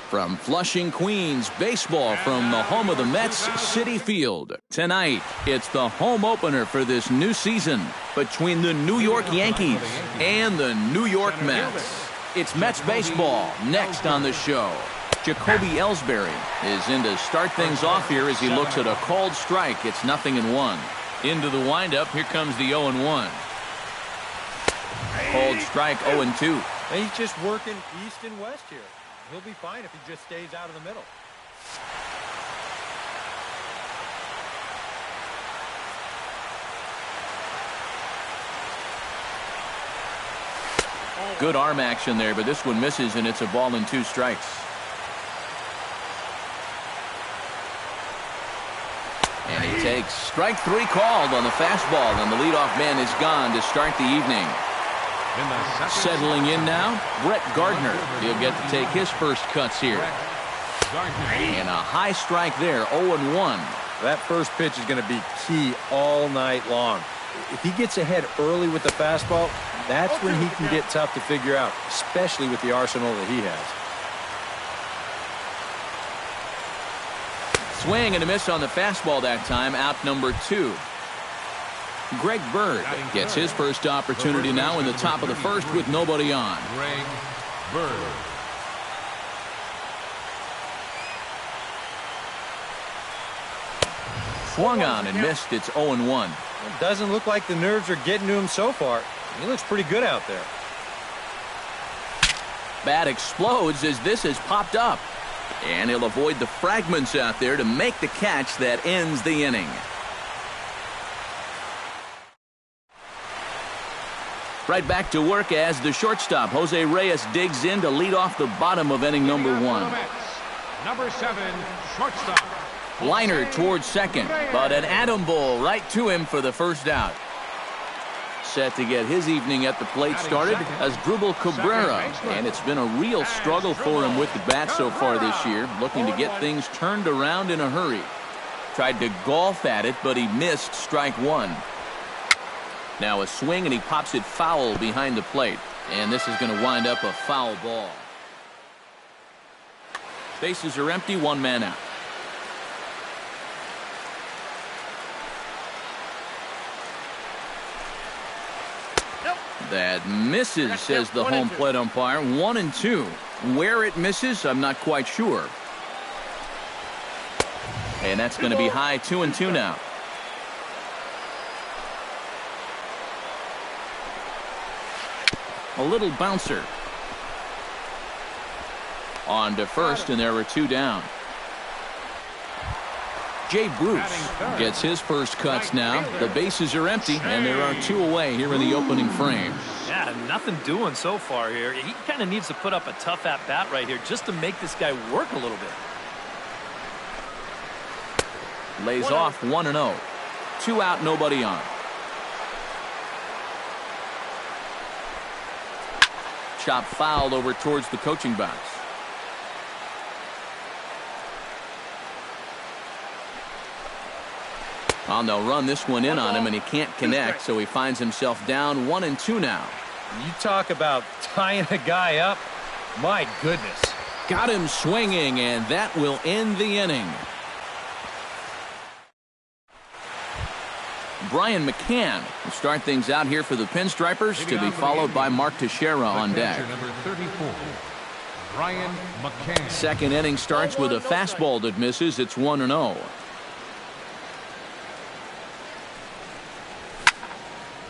From Flushing, Queens, baseball from the home of the Mets, Citi Field. Tonight, it's the home opener for this new season between the New York Yankees and the New York Mets. It's Mets baseball next on the show. Jacoby Ellsbury is in to start things off here as he looks at a called strike. It's 0-1. Into the windup, here comes the 0-1. Called strike 0-2. He's just working east and west here. He'll be fine if he just stays out of the middle. Good arm action there, but this one misses, and it's a ball and 2 strikes. And he takes strike 3 called on the fastball, and the leadoff man is gone to start the evening. Settling in now, Brett Gardner. He'll get to take his first cuts here. And a high strike there, 0-1. That first pitch is going to be key all night long. If he gets ahead early with the fastball, that's when he can get tough to figure out, especially with the arsenal that he has. Swing and a miss on the fastball that time, out number 2. Greg Bird gets his first opportunity now in the top of the first with nobody on. Greg Bird. Swung on and missed. It's 0-1. It doesn't look like the nerves are getting to him so far. He looks pretty good out there. Bat explodes as this has popped up. And he'll avoid the fragments out there to make the catch that ends the inning. Right back to work as the shortstop, Jose Reyes, digs in to lead off the bottom of inning number 1. Number 7, shortstop. Liner towards second, but an atom ball right to him for the first out. Set to get his evening at the plate started as Drupal Cabrera, and it's been a real struggle for him with the bat so far this year, looking to get things turned around in a hurry. Tried to golf at it, but he missed strike 1. Now a swing, and he pops it foul behind the plate. And this is going to wind up a foul ball. Bases are empty, 1 man out. That misses, says the home plate umpire. 1-2. Where it misses, I'm not quite sure. And that's going to be high, 2-2 now. A little bouncer. On to first, and there were 2 down. Jay Bruce gets his first cuts now. The bases are empty, and there are 2 away here in the opening frame. Yeah, nothing doing so far here. He kind of needs to put up a tough at-bat right here just to make this guy work a little bit. Lays off 1-0. 2 out, nobody on. Chop fouled over towards the coaching box. Oh, they'll run this one in on him, and he can't connect, so he finds himself down 1-2 now. You talk about tying a guy up. My goodness. Got him swinging, and that will end the inning. Brian McCann will start things out here for the Pinstripers, to be followed by Mark Teixeira on deck. Number 34, Brian McCann. Second inning starts with a fastball that misses. It's 1-0.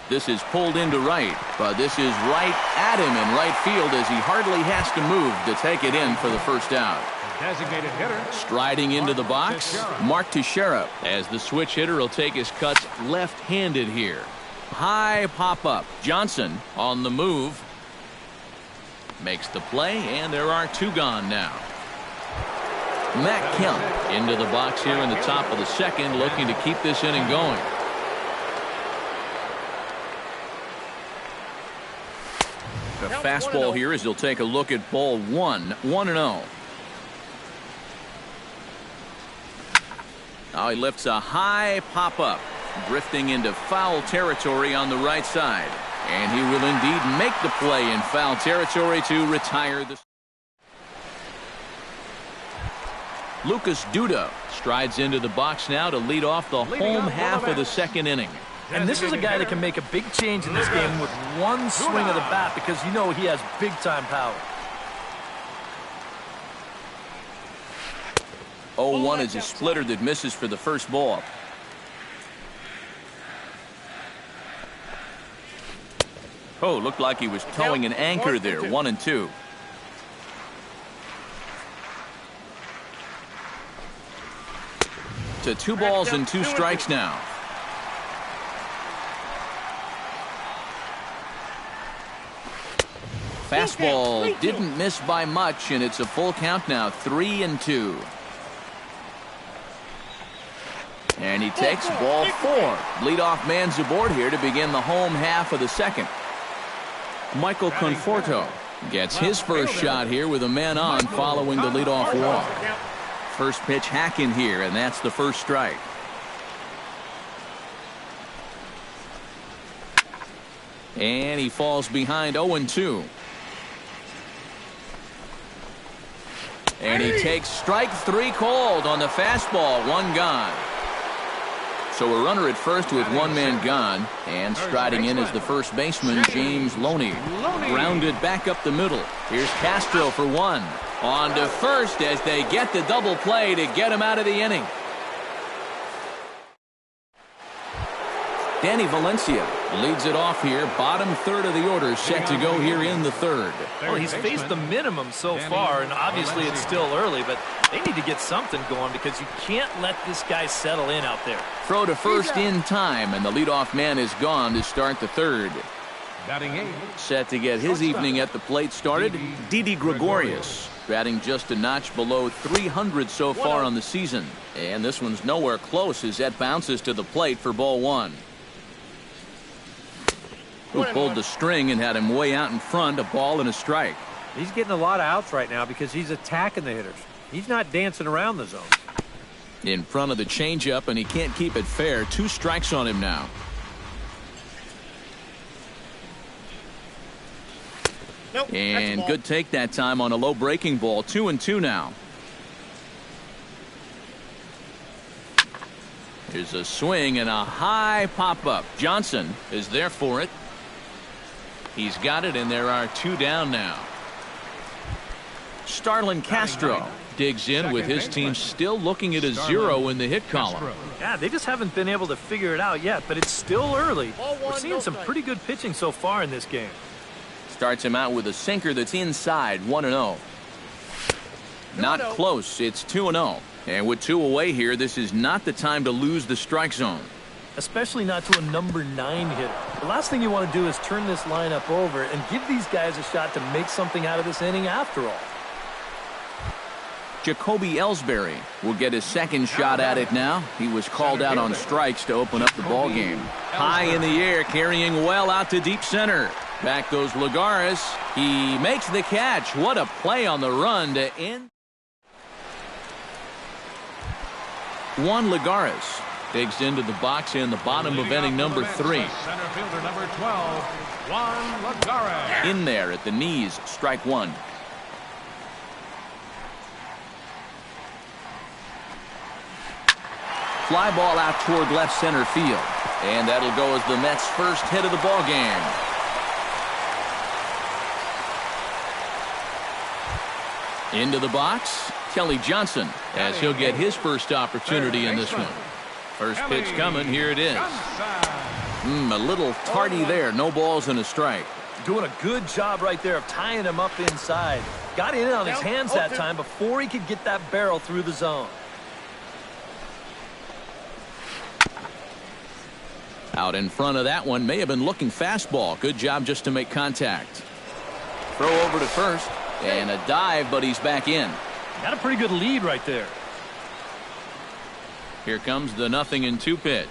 This is pulled into right, but this is right at him in right field as he hardly has to move to take it in for the first out. Designated hitter. Striding into the box, Mark Teixeira, as the switch hitter will take his cuts left-handed here. High pop-up. Johnson on the move. Makes the play, and there are 2 gone now. Matt Kemp into the box here in the top of the second, looking to keep this inning going. The fastball here as he'll take a look at ball 1. 1-0. Now he lifts a high pop-up, drifting into foul territory on the right side. And he will indeed make the play in foul territory to retire the... Lucas Duda strides into the box now to lead off the home half of the second inning. And this is a guy that can make a big change in this game with one swing of the bat, because you know he has big-time power. 0-1 is a splitter that misses for the first ball. Oh, looked like he was towing an anchor there. 1-2. To 2 balls and 2 strikes now. Fastball didn't miss by much, and it's a full count now. 3-2. And he takes ball 4. Leadoff man's aboard here to begin the home half of the second. Michael Conforto gets his first shot here with a man on following the leadoff walk. First pitch hacking here, and that's the first strike. And he falls behind 0-2. And he takes strike 3 called on the fastball. 1 gone. So a runner at first with 1 man gone, and striding in is the first baseman, James Loney. Grounded back up the middle. Here's Castro for 1. On to first as they get the double play to get him out of the inning. Danny Valencia leads it off here. Bottom third of the order set to go here in the third. Well, he's faced the minimum so far, and obviously it's still early, but they need to get something going because you can't let this guy settle in out there. Throw to first in time, and the leadoff man is gone to start the third. Batting 8. Set to get his evening at the plate started, Didi Gregorius, batting just a notch below 300 so far on the season. And this one's nowhere close as that bounces to the plate for ball 1. Who pulled the string and had him way out in front, a ball and a strike. He's getting a lot of outs right now because he's attacking the hitters. He's not dancing around the zone. In front of the changeup, and he can't keep it fair. 2 strikes on him now. Nope, and good take that time on a low breaking ball. 2-2 now. Here's a swing and a high pop-up. Johnson is there for it. He's got it, and there are 2 down now. Starlin Castro digs in with his team still looking at a 0 in the hit column. Yeah, they just haven't been able to figure it out yet, but it's still early. We're seeing some pretty good pitching so far in this game. Starts him out with a sinker that's inside. 1-0. Not close. It's 2-0. And with 2 away here, this is not the time to lose the strike zone. Especially not to a number 9 hitter. The last thing you want to do is turn this lineup over and give these guys a shot to make something out of this inning after all. Jacoby Ellsbury will get his second shot at it now. He was called out on strikes to open up the ball game. High in the air, carrying well out to deep center. Back goes Lagares. He makes the catch. What a play on the run to end. Juan Lagares digs into the box in the bottom of inning number 3. Center fielder number 12, Juan Lagares. In there at the knees, strike 1. Fly ball out toward left center field. And that'll go as the Mets' first hit of the ball game. Into the box, Kelly Johnson, as he'll get his first opportunity in this one. First pitch coming, here it is. A little tardy there, no balls and a strike. Doing a good job right there of tying him up inside. Got in on his hands that time before he could get that barrel through the zone. Out in front of that one, may have been looking fastball. Good job just to make contact. Throw over to first, and a dive, but he's back in. Got a pretty good lead right there. Here comes the 0-2 pitch.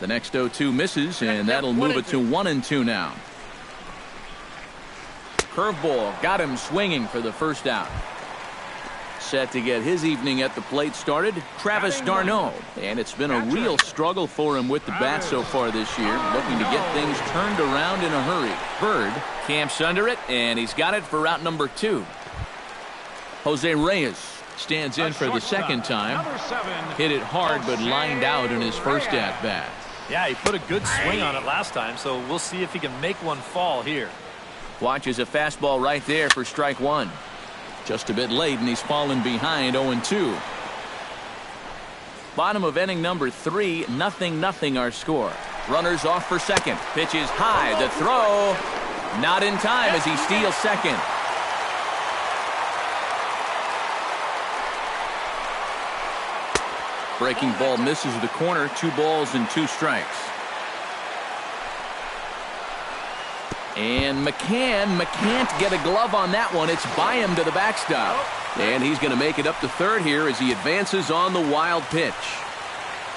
The next 0-2 misses, and that'll move it to 1-2 now. Curveball got him swinging for the first out. Set to get his evening at the plate started, Travis d'Arnaud. And it's been a real struggle for him with the bat so far this year, looking to get things turned around in a hurry. Bird camps under it, and he's got it for out number 2. Jose Reyes stands in for the second time. Hit it hard, but lined out in his first at-bat. Yeah, he put a good swing on it last time, so we'll see if he can make one fall here. Watches a fastball right there for strike 1. Just a bit late, and he's fallen behind 0-2. Bottom of inning number 3, 0-0 our score. Runners off for second. Pitch is high. The throw not in time as he steals second. Breaking ball misses the corner. 2 balls and 2 strikes. And McCann can't get a glove on that one. It's by him to the backstop. And he's going to make it up to third here as he advances on the wild pitch.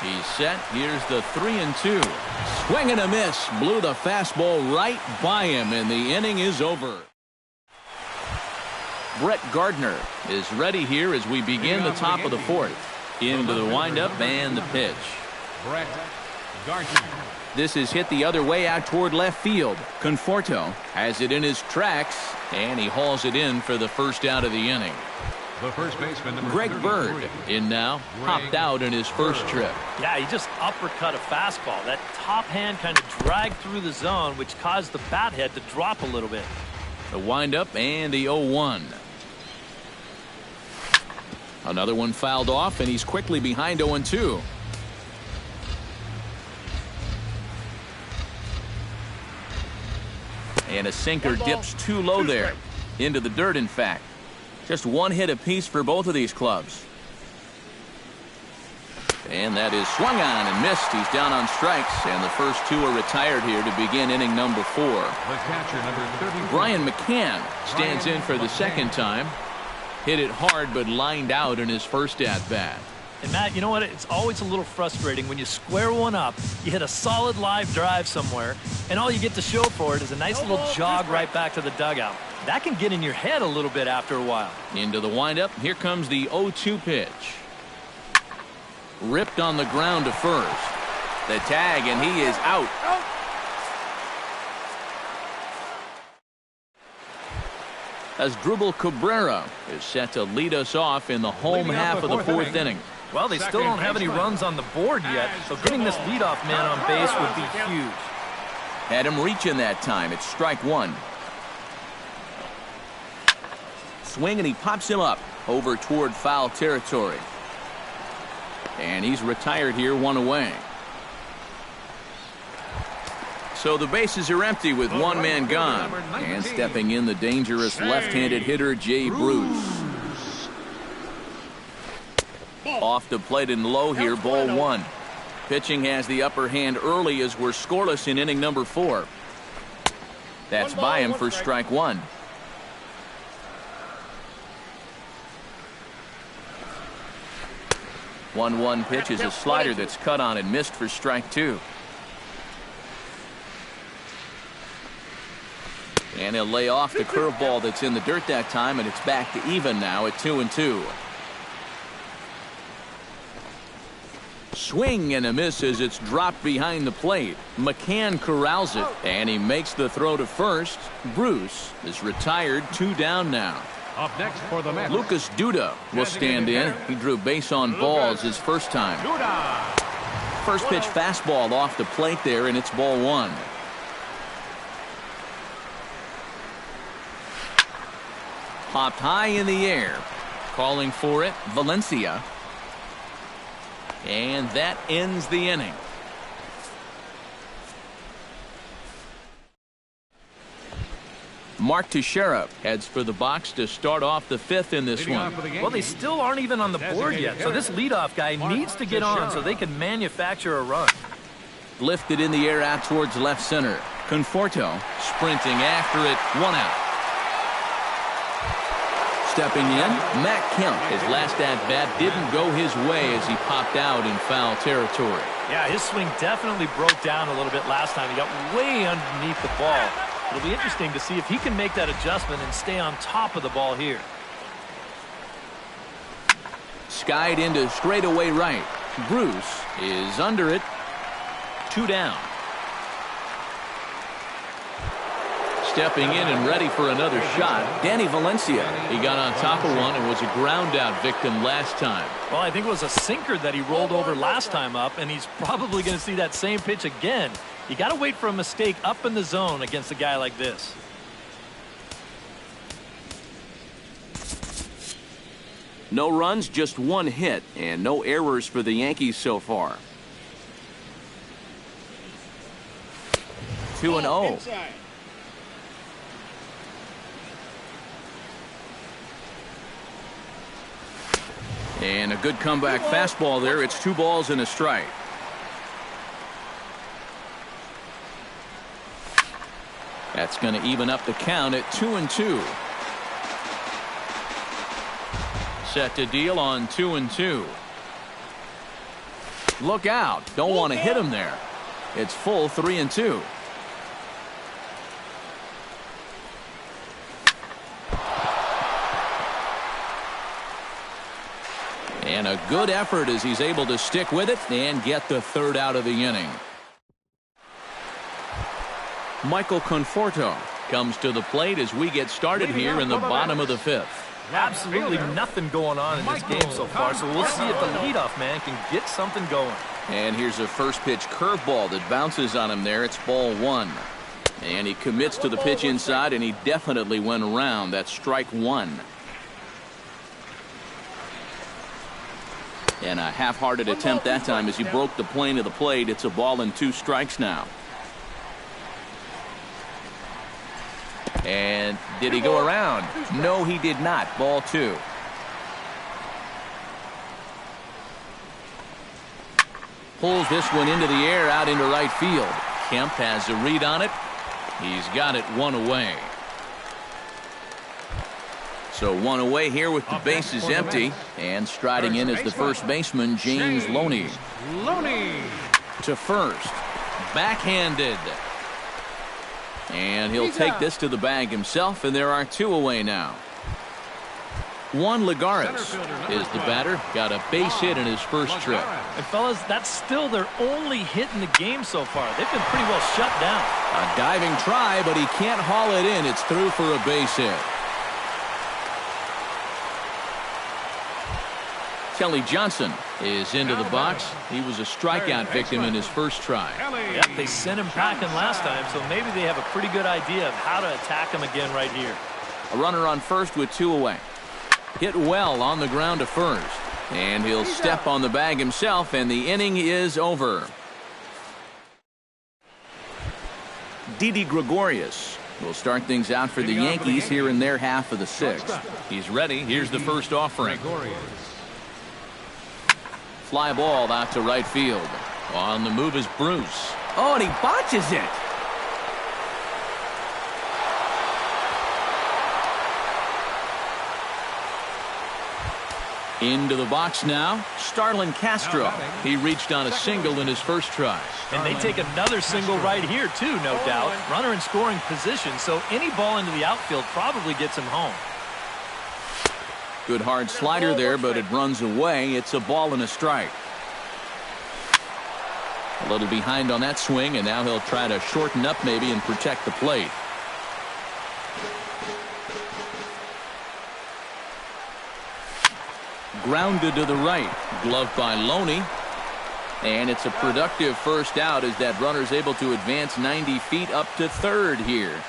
He's set. Here's the 3-2. Swing and a miss. Blew the fastball right by him, and the inning is over. Brett Gardner is ready here as we begin the top of the 4th. Into the windup and the pitch. Brett Gardner. This is hit the other way out toward left field. Conforto has it in his tracks, and he hauls it in for the first out of the inning. The first baseman, number Greg Bird in now, popped out in his first trip. Yeah, he just uppercut a fastball. That top hand kind of dragged through the zone, which caused the bat head to drop a little bit. The windup and the 0-1. Another one fouled off, and he's quickly behind 0-2. And a sinker dips too low there. Into the dirt, in fact. Just 1 hit apiece for both of these clubs. And that is swung on and missed. He's down on strikes, and the first 2 are retired here to begin inning number 4. The catcher, number 34. Brian McCann stands in for the second time. Hit it hard, but lined out in his first at-bat. And Matt, you know what? It's always a little frustrating when you square one up, you hit a solid live drive somewhere, and all you get to show for it is a nice little jog right back to the dugout. That can get in your head a little bit after a while. Into the windup. Here comes the 0-2 pitch. Ripped on the ground to first. The tag, and he is out. As Drupal Cabrera is set to lead us off in the home half of the 4th inning. Well, they still don't have any runs on the board yet, so getting this leadoff man on base would be huge. Had him reaching that time. It's strike 1. Swing, and he pops him up over toward foul territory. And he's retired here, 1 away. So the bases are empty with 1 man gone. And stepping in the dangerous left-handed hitter, Jay Bruce. Off the plate and low here, ball one. Pitching has the upper hand early as we're scoreless in inning number 4. That's by him for strike one. One pitch is a slider that's cut on and missed for strike two. And he'll lay off the curveball that's in the dirt that time, and it's back to even now at 2-2. Swing and a miss as it's dropped behind the plate. McCann corrals it, and he makes the throw to first. Bruce is retired, 2 down now. Up next for the Mets, Lucas Duda will stand in. He drew base on balls his first time. First pitch fastball off the plate there, and it's ball one. Popped high in the air. Calling for it, Valencia. And that ends the inning. Mark Teixeira heads for the box to start off the 5th in this one. Well, they still aren't even on the board yet, so this leadoff guy needs to get on so they can manufacture a run. Lifted in the air out towards left center. Conforto sprinting after it, 1 out. Stepping in, Matt Kemp. His last at-bat didn't go his way as he popped out in foul territory. Yeah, his swing definitely broke down a little bit last time. He got way underneath the ball. It'll be interesting to see if he can make that adjustment and stay on top of the ball here. Skied into straightaway right. Bruce is under it. 2 down. Stepping in and ready for another shot, Danny Valencia. He got on top of one and was a ground out victim last time. Well, I think it was a sinker that he rolled over last time up, and he's probably going to see that same pitch again. You got to wait for a mistake up in the zone against a guy like this. No runs, just 1 hit, and no errors for the Yankees so far. 2-0. And a good comeback fastball there. It's 2 balls and a strike. That's going to even up the count at 2-2. Set to deal on 2-2. Look out. Don't want to hit him there. It's full 3-2. And a good effort as he's able to stick with it and get the 3rd out of the inning. Michael Conforto comes to the plate as we get started here in the bottom of the 5th. Absolutely nothing going on in this game so far, so we'll see if the leadoff man can get something going. And here's a first pitch curveball that bounces on him there. It's ball 1. And he commits to the pitch inside, and he definitely went around. That's strike 1. And a half-hearted attempt that time as he broke the plane of the plate. It's a ball and 2 strikes now. And did he go around? No, he did not. Ball 2. Pulls this one into the air out into right field. Kemp has a read on it. He's got it 1 away. So 1 away here with the bases empty. And striding in is the first baseman, James Loney. To first. Backhanded. And he'll take this to the bag himself, and there are 2 away now. Juan Lagares is the batter. Got a base hit in his first trip. And fellas, that's still their only hit in the game so far. They've been pretty well shut down. A diving try, but he can't haul it in. It's through for a base hit. Kelly Johnson is into the box. He was a strikeout victim in his first try. Yep, they sent him packing last time, so maybe they have a pretty good idea of how to attack him again right here. A runner on first with 2 away. Hit well on the ground to first. And he'll step on the bag himself, and the inning is over. Didi Gregorius will start things out for the Yankees here in their half of the 6th. He's ready. Here's the first offering. Fly ball out to right field. On the move is Bruce. Oh, and he botches it. Into the box now, Starlin Castro. He reached on a single in his first try. And they take another single right here, too, no doubt. Runner in scoring position, so any ball into the outfield probably gets him home. Good hard slider there, but it runs away. It's a ball and a strike. A little behind on that swing, and now he'll try to shorten up maybe and protect the plate. Grounded to the right. Gloved by Loney. And it's a productive first out as that runner's able to advance 90 feet up to third here.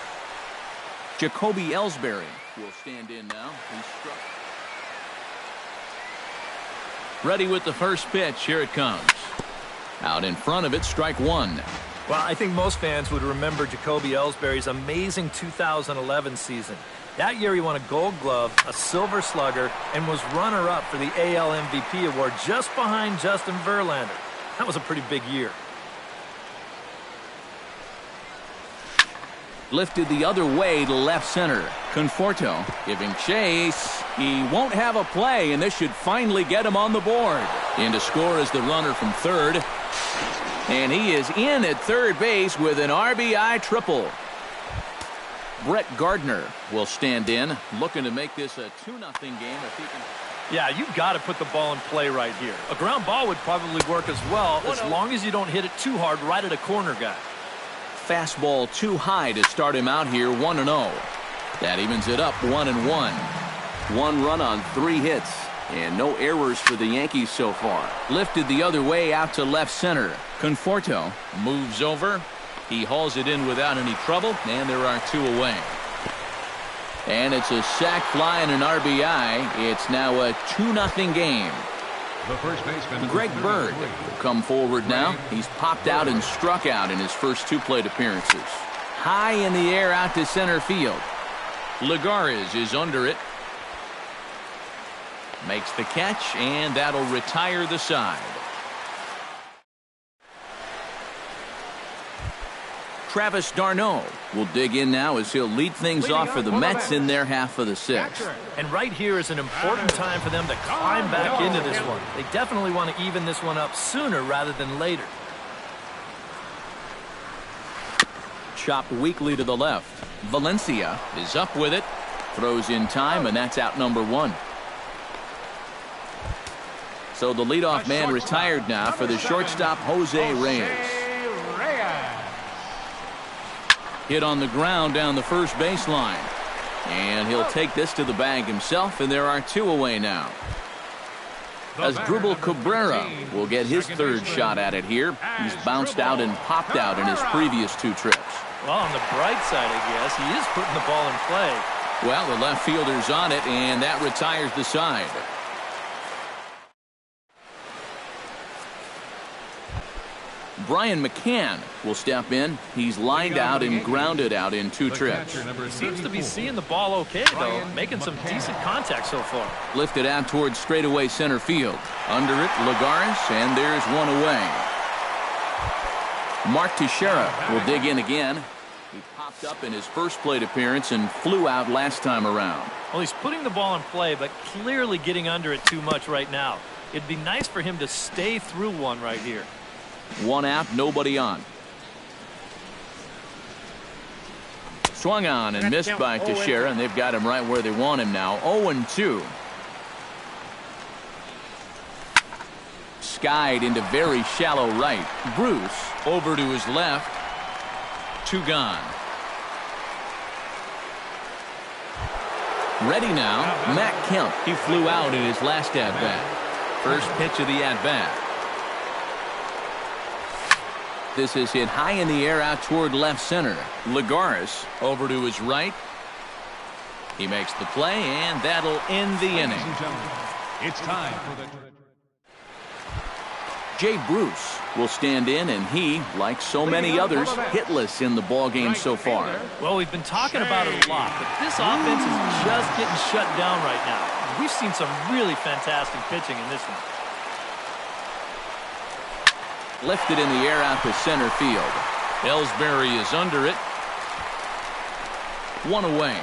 Jacoby Ellsbury will stand in now. He's struck. Ready with the first pitch. Here it comes. Out in front of it, strike one. Well, I think most fans would remember Jacoby Ellsbury's amazing 2011 season. That year he won a Gold Glove, a Silver Slugger, and was runner-up for the AL MVP award just behind Justin Verlander. That was a pretty big year. Lifted the other way to left center. Conforto giving chase. He won't have a play, and this should finally get him on the board. In to score is the runner from third. And he is in at third base with an RBI triple. Brett Gardner will stand in, looking to make this a 2-0 game if he can. Yeah, you've got to put the ball in play right here. A ground ball would probably work as well, as long as you don't hit it too hard right at a corner guy. Fastball too high to start him out here, 1-0. That evens it up 1-1. 1 run on 3 hits, and no errors for the Yankees so far. Lifted the other way out to left center. Conforto moves over. He hauls it in without any trouble, and there are 2 away. And it's a sac fly and an RBI. It's now a 2-0 game. The first baseman, Greg Bird will come forward now. He's popped out and struck out in his first 2 plate appearances. High in the air out to center field. Lagares is under it. Makes the catch, and that'll retire the side. Travis d'Arnaud will dig in now as he'll lead things off for the Mets in their half of the 6th. And right here is an important time for them to climb back into this one. They definitely want to even this one up sooner rather than later. Chopped weakly to the left. Valencia is up with it. Throws in time, and that's out number 1. So the leadoff man retired now for the shortstop, Jose Reyes. Hit on the ground down the first baseline. And he'll take this to the bag himself, and there are 2 away now. Asdrubal Cabrera will get his 3rd shot at it here. He's bounced out and popped out in his previous 2 trips. Well, on the bright side, I guess, he is putting the ball in play. Well, the left fielder's on it, and that retires the side. Brian McCann will step in. He's lined out and grounded out in 2 trips. He seems to be seeing the ball okay, though, making some decent contact so far. Lifted out towards straightaway center field. Under it, Lagares, and there's 1 away. Mark Teixeira will dig in again. He popped up in his first plate appearance and flew out last time around. Well, he's putting the ball in play, but clearly getting under it too much right now. It'd be nice for him to stay through one right here. 1 out, nobody on. Swung on and missed by Teixeira, and they've got him right where they want him now. 0-2. Skied into very shallow right. Bruce over to his left. 2 gone. Ready now, Matt Kemp. He flew out in his last at-bat. First pitch of the at-bat. This is hit high in the air out toward left center. Lagares over to his right. He makes the play, and that'll end the inning. It's time for the... Jay Bruce will stand in, and he, like so many others, hitless in the ballgame so far. Well, we've been talking about it a lot, but this offense is just getting shut down right now. We've seen some really fantastic pitching in this one. Lifted in the air out to center field. Ellsbury is under it. One away.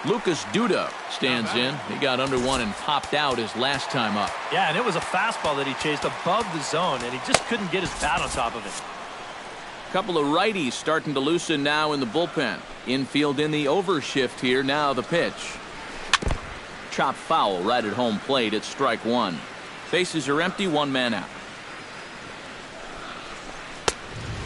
Lucas Duda stands in. He got under one and popped out his last time up. Yeah, and it was a fastball that he chased above the zone, and he just couldn't get his bat on top of it. Couple of righties starting to loosen now in the bullpen. Infield in the overshift here. Now the pitch. Chop foul right at home plate. It's strike one. Bases are empty. One man out.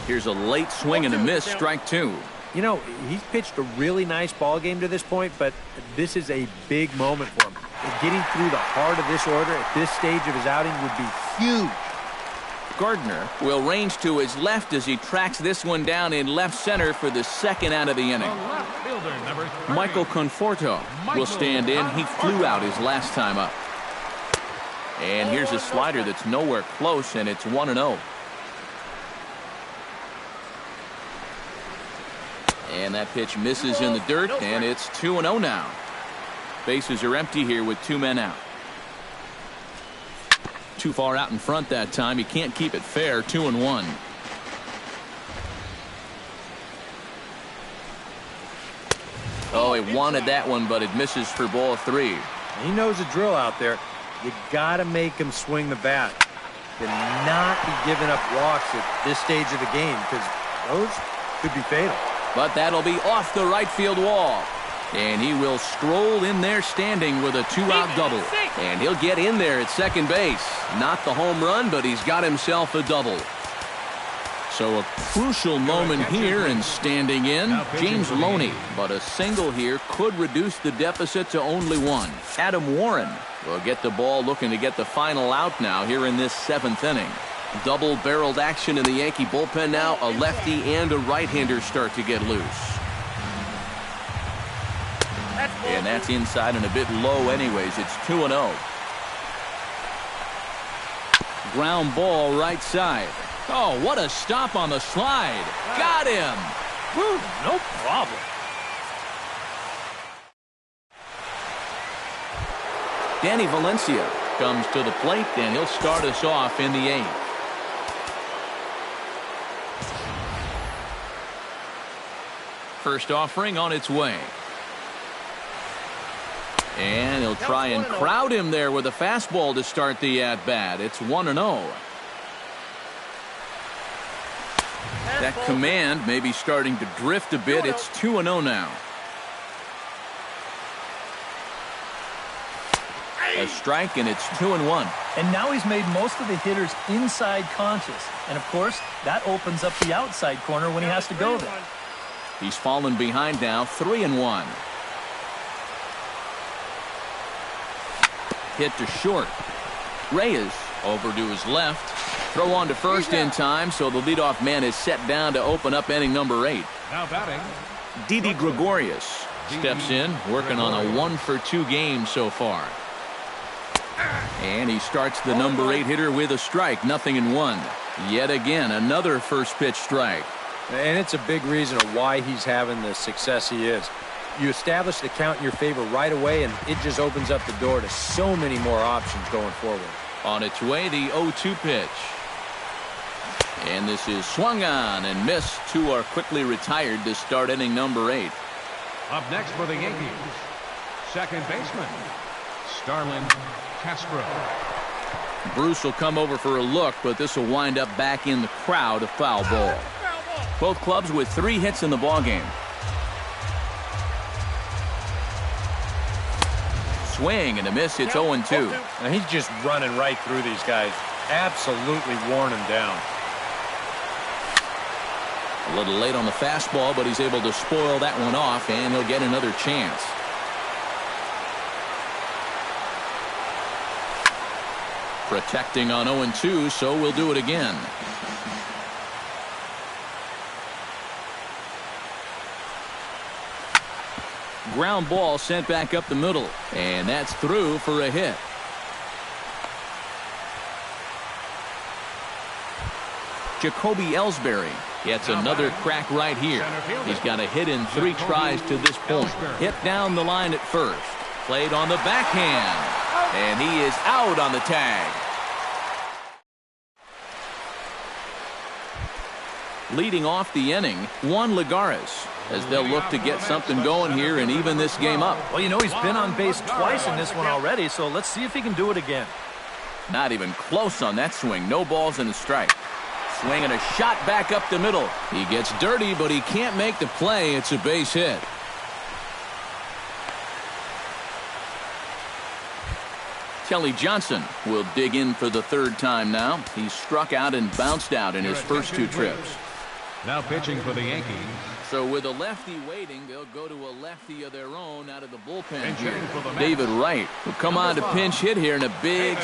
Here's a late swing and a miss. Strike two. You know, he's pitched a really nice ball game to this point, but this is a big moment for him. Getting through the heart of this order at this stage of his outing would be huge. Gardner will range to his left as he tracks this one down in left center for the second out of the inning. Michael Conforto will stand in. He flew out his last time up. And here's a slider that's nowhere close, and it's 1-0. And that pitch misses in the dirt, and it's 2-0 now. Bases are empty here with two men out. Too far out in front that time. He can't keep it fair. 2-1. Oh, he wanted that one, but it misses for ball three. He knows the drill out there. You got to make him swing the bat. Cannot be giving up walks at this stage of the game, because those could be fatal. But that'll be off the right field wall. And he will stroll in there standing with a two-out double. And he'll get in there at second base. Not the home run, but he's got himself a double. So a crucial moment here, and standing in, James Loney. But a single here could reduce the deficit to only one. Adam Warren will get the ball, looking to get the final out now here in this seventh inning. Double-barreled action in the Yankee bullpen now. A lefty and a right-hander start to get loose. And that's inside and a bit low anyways. It's 2-0. Ground ball right side. Oh, what a stop on the slide. Got him. Whew, no problem. Danny Valencia comes to the plate, and he'll start us off in the eighth. First offering on its way. And he'll try and crowd him there with a fastball to start the at-bat. It's 1-0. That command may be starting to drift a bit. It's 2-0 now. A strike, and it's 2-1. And now he's made most of the hitters inside conscious. And, of course, that opens up the outside corner when he has to go there. He's fallen behind now, 3-1. Hit to short. Reyes over to his left. Throw on to first in time, so the leadoff man is set down to open up inning number 8. Now batting, Didi Gregorius steps in, working on a 1-for-2 game so far. And he starts the number 8 hitter with a strike, 0-1. Yet again, another first pitch strike. And it's a big reason of why he's having the success he is. You establish the count in your favor right away, and it just opens up the door to so many more options going forward. On its way, the 0-2 pitch. And this is swung on and missed. Two are quickly retired to start inning number 8. up next for the Yankees, second baseman, Starlin Castro. Bruce will come over for a look, but this will wind up back in the crowd, a foul ball. Both clubs with 3 hits in the ballgame. Swing and a miss. It's 0-2. Now he's just running right through these guys. Absolutely worn them down. A little late on the fastball, but he's able to spoil that one off, and he'll get another chance. Protecting on 0-2, so we'll do it again. Ground ball sent back up the middle, and that's through for a hit. Jacoby Ellsbury gets another crack right here. He's got a hit in 3 tries to this point. Hit down the line at first. Played on the backhand. And he is out on the tag. Leading off the inning, Juan Lagares, as they'll look to get something going here and even this game up. Well, you know, he's been on base twice in this one already, so let's see if he can do it again. Not even close on that swing. No balls and a strike. Swing and a shot back up the middle. He gets dirty, but he can't make the play. It's a base hit. Kelly Johnson will dig in for the third time now. He struck out and bounced out in his first two trips. Now pitching for the Yankees. So with a lefty waiting, they'll go to a lefty of their own out of the bullpen here. David Wright will come on to pinch hit here in a big...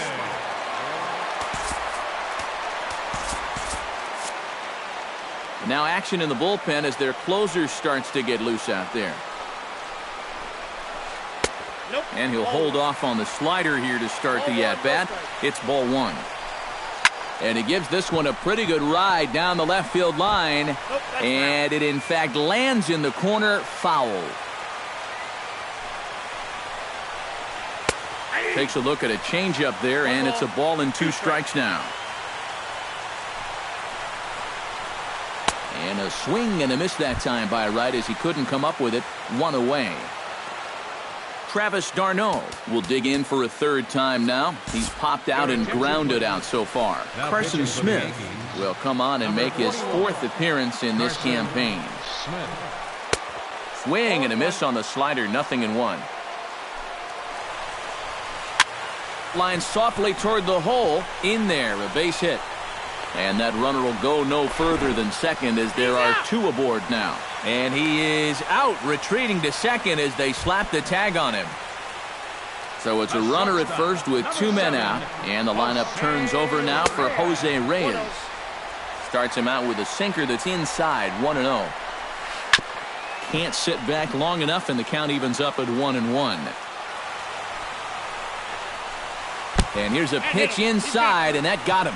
Now action in the bullpen as their closer starts to get loose out there. And he'll hold off on the slider here to start the at-bat. It's ball one. And he gives this one a pretty good ride down the left field line. And it, in fact, lands in the corner, foul. Takes a look at a changeup there, and it's a ball and 2 strikes now. And a swing and a miss that time by Wright as he couldn't come up with it. 1 away. Travis d'Arnaud will dig in for a third time now. He's popped out and grounded out so far. Carson Smith will come on and make his 4th appearance in this campaign. Swing and a miss on the slider, 0-1. Line softly toward the hole. In there, a base hit. And that runner will go no further than second as there are 2 aboard now. And he is out, retreating to second as they slap the tag on him. So it's a runner at first with 2 men out. And the lineup turns over now for Jose Reyes. Starts him out with a sinker that's inside, 1-0. Can't sit back long enough, and the count evens up at 1-1. And here's a pitch inside, and that got him.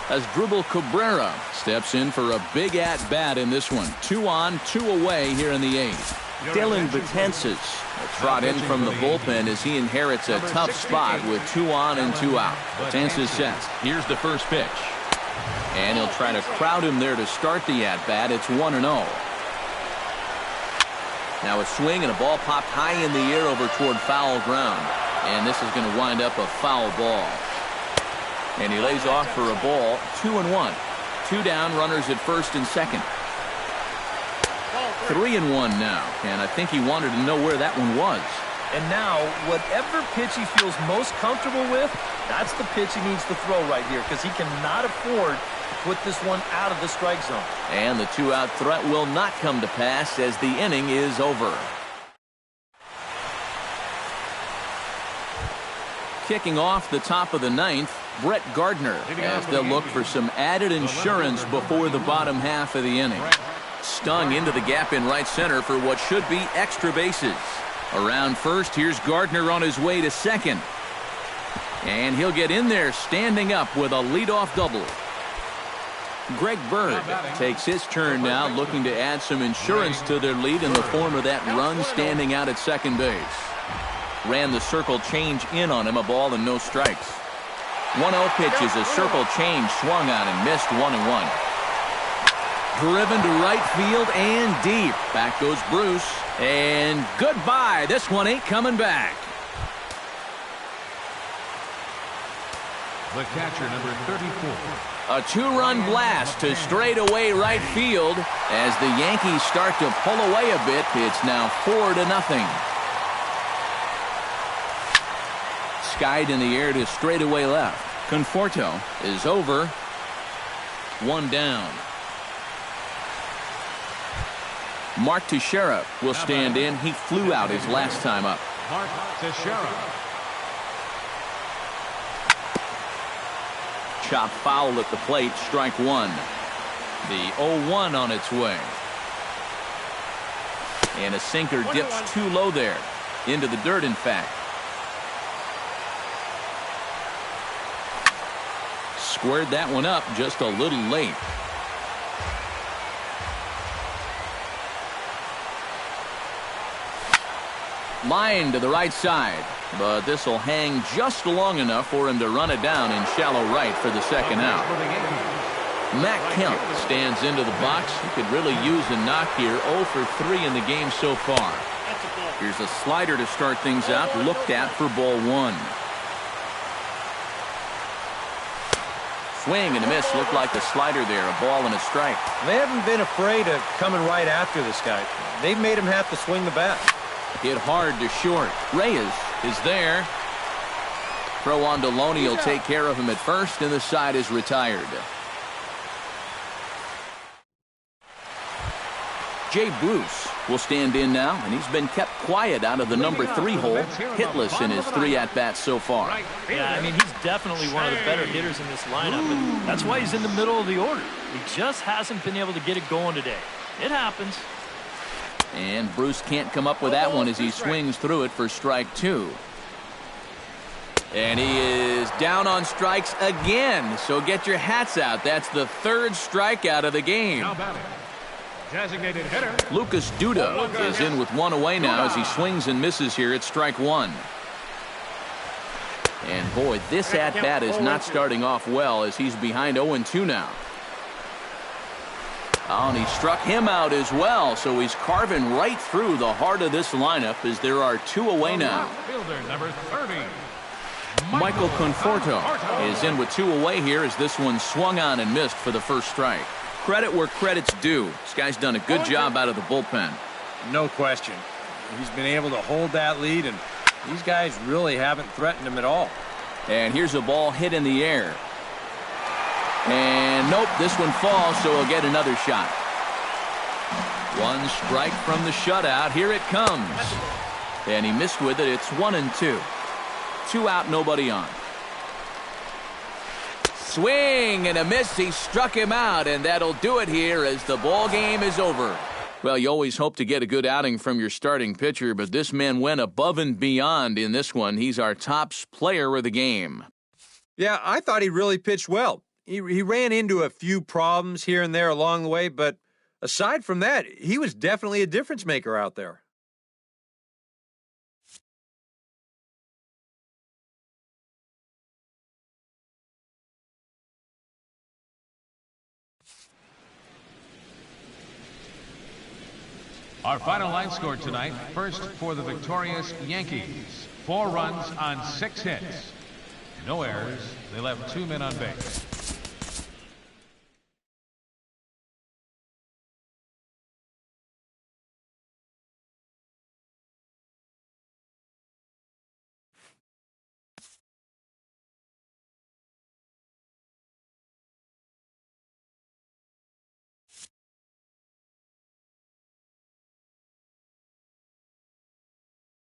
As Drupal Cabrera steps in for a big at-bat in this one. 2 on, 2 away here in the 8th. Dylan Betances will trot in from the bullpen as he inherits a tough spot with 2 on and 2 out. Betances sets. Here's the first pitch. And he'll try to crowd him there to start the at-bat. It's 1-0. Now a swing and a ball popped high in the air over toward foul ground. And this is going to wind up a foul ball. And he lays off for a ball. 2-1. 2 down, runners at first and second. 3-1 now. And I think he wanted to know where that one was. And now, whatever pitch he feels most comfortable with, that's the pitch he needs to throw right here, because he cannot afford to put this one out of the strike zone. And the 2-out threat will not come to pass as the inning is over. Kicking off the top of the 9th, Brett Gardner, as they'll look for some added insurance before the bottom half of the inning. Stung into the gap in right center for what should be extra bases. Around first, here's Gardner on his way to second. And he'll get in there standing up with a leadoff double. Greg Bird takes his turn now, looking to add some insurance to their lead in the form of that run standing out at second base. Ran the circle change in on him, a ball and no strikes. 1-0 pitch is a circle change, swung on and missed, 1-1. Driven to right field and deep. Back goes Bruce. And goodbye. This one ain't coming back. The catcher, number 34. A 2-run blast to straightaway right field as the Yankees start to pull away a bit. It's now 4-0. Skied in the air to straightaway left. Conforto is over. 1 down. Mark Teixeira will stand in. He flew out his last time up. Mark Teixeira. Chop foul at the plate, strike 1. The 0-1 on its way. And a sinker dips too low there. Into the dirt, in fact. Squared that one up just a little late. Line to the right side, but this will hang just long enough for him to run it down in shallow right for the second out. Matt Kemp stands into the box. He could really use a knock here. 0 for 3 in the game so far. Here's a slider to start things out, looked at for ball 1. Swing and a miss. Looked like the slider there. A ball and a strike. They haven't been afraid of coming right after this guy. They've made him have to swing the bat. Hit hard to short. Reyes is there. Throw on to Loney will take care of him at first, and the side is retired. Jay Bruce will stand in now, and he's been kept quiet out of the number 3 hole, hitless in his 3 at-bats so far. Yeah, I mean, he's definitely one of the better hitters in this lineup, and that's why he's in the middle of the order. He just hasn't been able to get it going today. It happens. And Bruce can't come up with that one as he swings through it for strike 2. And he is down on strikes again, so get your hats out. That's the 3rd strikeout of the game. Designated hitter Lucas Duda is in with 1 away now as he swings and misses here at strike 1. And boy, this at-bat is not starting off well as he's behind 0-2 now. Oh, and he struck him out as well, so he's carving right through the heart of this lineup as there are 2 away now. fielder number 30. Michael Conforto is in with 2 away here as this one swung on and missed for the first strike. Credit where credit's due. This guy's done a good job out of the bullpen. No question. He's been able to hold that lead, and these guys really haven't threatened him at all. And here's a ball hit in the air. And nope, this one falls, so he'll get another shot. 1 strike from the shutout. Here it comes. And he missed with it. It's 1-2. 2 out, nobody on. Swing and a miss. He struck him out, and that'll do it here as the ball game is over. Well, you always hope to get a good outing from your starting pitcher, but this man went above and beyond in this one. He's our top player of the game. Yeah, I thought he really pitched well. He ran into a few problems here and there along the way, but aside from that, he was definitely a difference maker out there. Our final line score tonight, first for the victorious Yankees. 4 runs on 6 hits. No errors. They left 2 men on base.